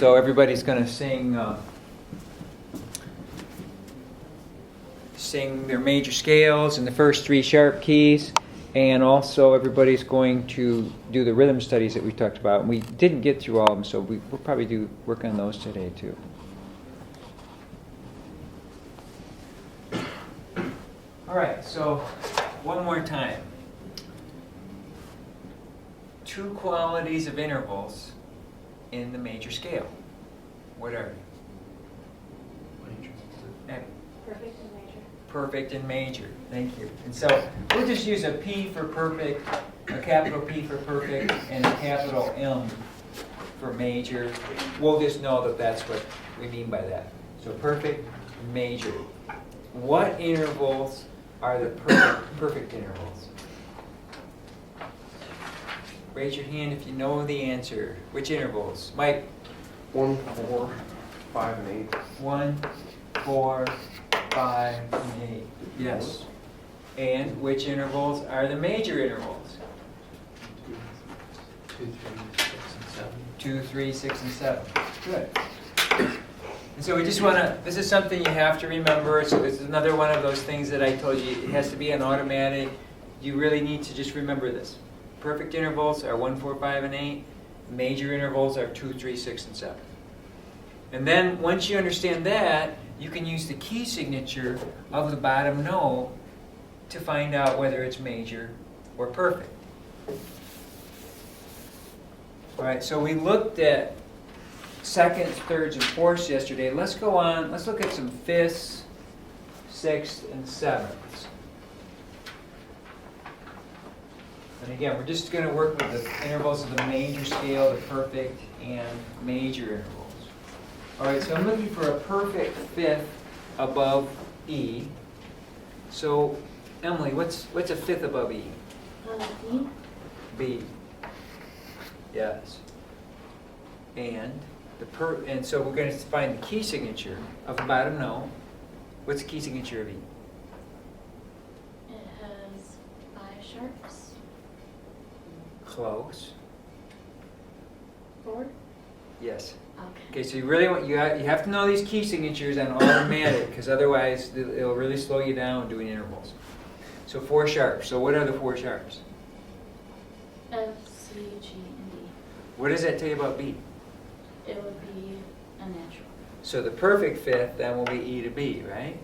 So everybody's going to sing their major scales and the first three sharp keys, and also everybody's going to do the rhythm studies that we talked about. And we didn't get through all of them, so we'll probably work on those today too. All right, so one more time. Two qualities of intervals in the major scale. What are they? Perfect and major. Perfect and major. Thank you. And so we'll just use a P for perfect, a capital P for perfect, and a capital M for major. We'll just know that that's what we mean by that. So perfect, major. What intervals are the perfect intervals? Raise your hand if you know the answer. Which intervals? Mike? 1, 4, 5, and 8. 1, 4, 5, and 8. Yes. And which intervals are the major intervals? 2, 3, 6, and 7. 2, 3, 6, and 7. Good. And so we just want to, this is something you have to remember. So this is another one of those things that I told you, it has to be an automatic. You really need to just remember this. Perfect intervals are 1, 4, 5, and 8. Major intervals are 2, 3, 6, and 7. And then once you understand that, you can use the key signature of the bottom note to find out whether it's major or perfect. All right, so we looked at seconds, thirds, and fourths yesterday. Let's go on. Let's look at some fifths, sixths, and sevenths. And again, we're just going to work with the intervals of the major scale, the perfect, and major intervals. All right, so I'm looking for a perfect fifth above E. So, Emily, what's a fifth above E? B. B. Yes. And so we're going to find the key signature of the bottom note. What's the key signature of E? It has 5 sharps. Close. 4. Yes. Okay. Okay, so you really want you have to know these key signatures on automatic, because otherwise it'll really slow you down doing intervals. So 4 sharps. So what are the 4 sharps? F, C, G, and D. What does that tell you about B? It would be a natural. So the perfect fifth then will be E to B, right?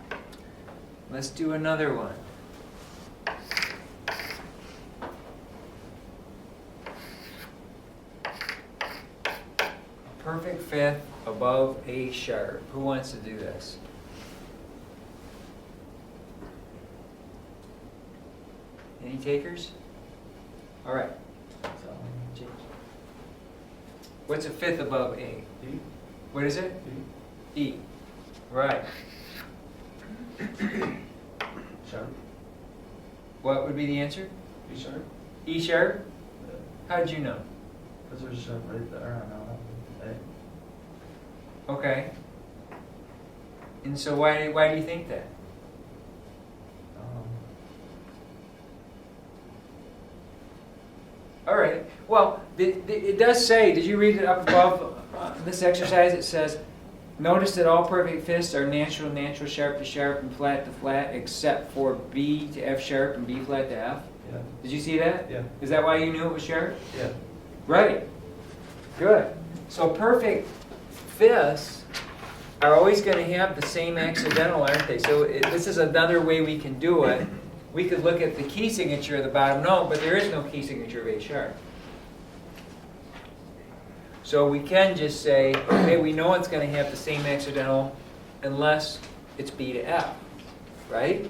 Mm-hmm. Let's do another one. Perfect fifth above A sharp. Who wants to do this? Any takers? All right. James. What's a fifth above A? E. What is it? E. E. Right. Sharp. What would be the answer? E sharp. E sharp? Yeah. How did you know? Because there's a sharp right there. I know. A. Okay. And so why do you think that? All right. Well, it does say, did you read it up above this exercise? It says, notice that all perfect fifths are natural, sharp to sharp, and flat to flat, except for B to F sharp and B flat to F. Yeah. Did you see that? Yeah. Is that why you knew it was sharp? Yeah. Right. Good. So perfect fifths are always going to have the same accidental, aren't they? So this is another way we can do it. We could look at the key signature of the bottom note, but there is no key signature of A sharp. So we can just say, okay, we know it's going to have the same accidental unless it's B to F, right?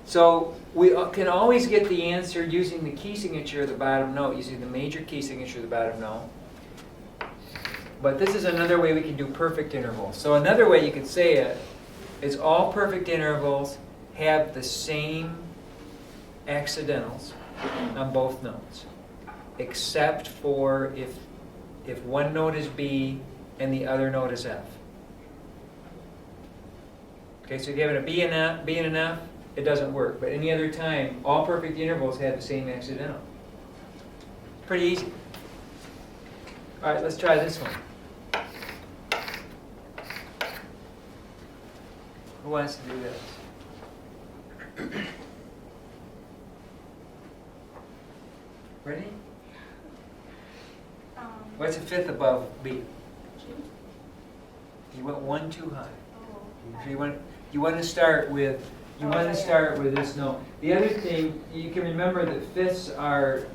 So we can always get the answer using the key signature of the bottom note, using the major key signature of the bottom note. But this is another way we can do perfect intervals. So another way you could say it is all perfect intervals have the same accidentals on both notes, except for if one note is B and the other note is F. Okay, so if you have a B and an F, it doesn't work. But any other time, all perfect intervals have the same accidental. Pretty easy. All right, let's try this one. Who wants to do this? Ready? What's a fifth above B? G. You went one too high. Oh. So you want to start with this note. The other thing you can remember that fifths are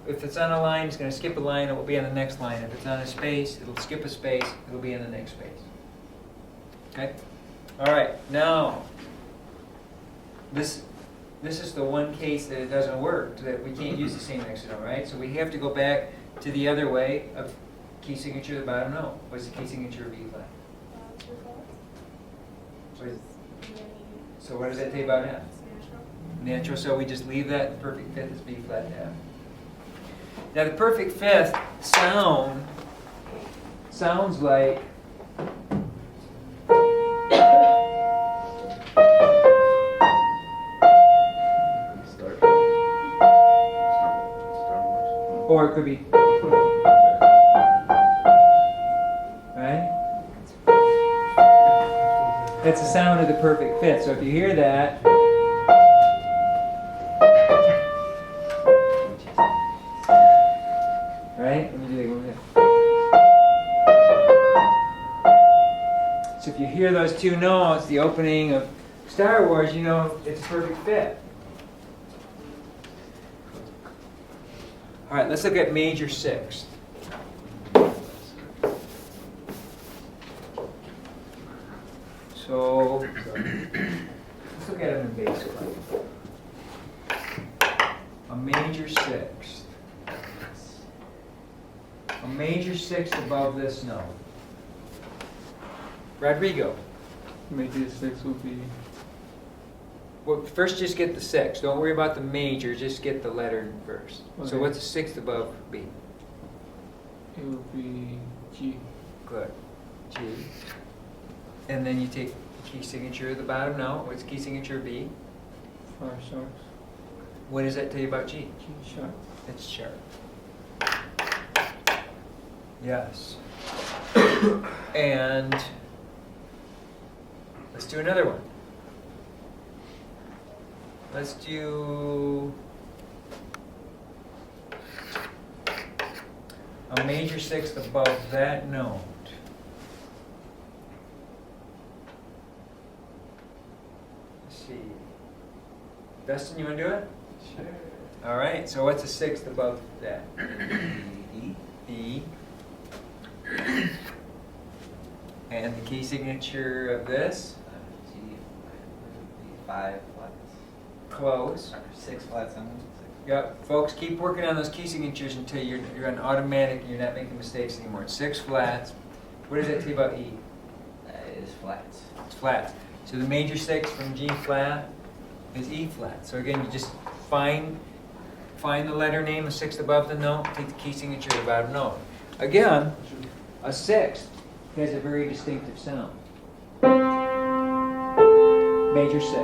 if it's on a line, it's going to skip a line. It will be on the next line. If it's on a space, it'll skip a space. It'll be in the next space. Okay. All right. Now this is the one case that it doesn't work. That we can't use the same exonome, right? So we have to go back to the other way of key signature of the bottom note. What's the key signature of E flat? So what does that say about F? Natural, so we just leave that. The perfect fifth is B flat F. Now the perfect fifth sounds like or it could be right? That's the sound of the perfect fifth. So if you hear that, right? Let me do it one more. So if you hear those two notes, the opening of Star Wars, you know it's a perfect fifth. All right, let's look at major sixth. So let's look at them in basic. A major sixth. A major sixth above this note. Rodrigo. Major six would be Well, first just get the sixth. Don't worry about the major, just get the letter first. Okay. So what's the sixth above B? it would be G. Good. G. And then you take key signature of the bottom note. What's key signature of B? For sharps. What does that tell you about G? G sharp. It's sharp. Yes. And let's do another one. Let's do a major sixth above that note. Let's see. Dustin, you want to do it? Sure. All right. So what's a sixth above that? E. E. And the key signature of this? G. 5 flats. Close. Or 6 flats on them. Yep, folks, keep working on those key signatures until you're on automatic and you're not making mistakes anymore. It's 6 flats. What does that tell you about E? That is flats. It's flats. So the major 6 from G flat is E flat. So again, you just find the letter name, the sixth above the note, take the key signature of the bottom note. Again, a sixth has a very distinctive sound. Major 6.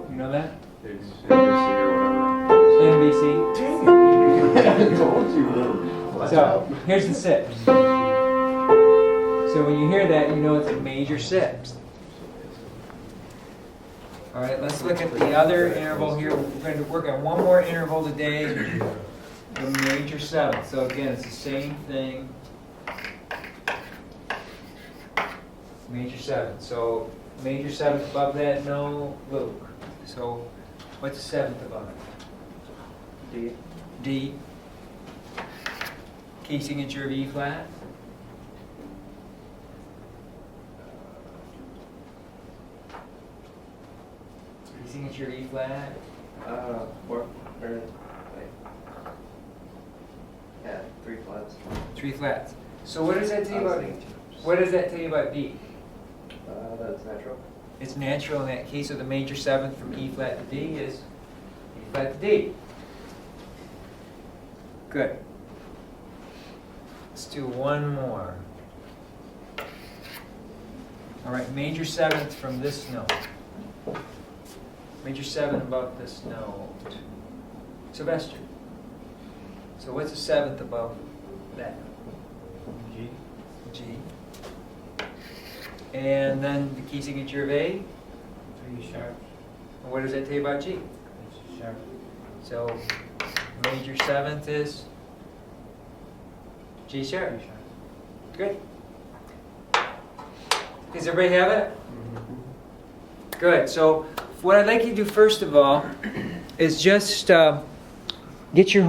You know that? It's NBC or NBC. whatever. Told you. So here's the 6. So when you hear that, you know it's a major 6. All right, let's look at the other interval here. We're going to work on one more interval today, the major 7. So again, it's the same thing. Major 7. So major 7th above that, no Luke. So what's the 7th above it? D. D. Key signature of E flat. Key signature of E flat. 4 or wait. Yeah, 3 flats. 3 flats. So what does that tell you about? What does that tell you about D? That's natural. It's natural in that case. So the major 7th from E flat to D is E flat to D. Good. Let's do one more. All right, major 7th from this note. Major 7 above this note. Sylvester. So what's the seventh above that? G. G. And then the key signature of A. 3 sharp. And what does that tell you about G? It's sharp. So major seventh is G sharp. G sharp. Good. Does everybody have it? Mm-hmm. Good. So what I'd like you to do first of all is just get your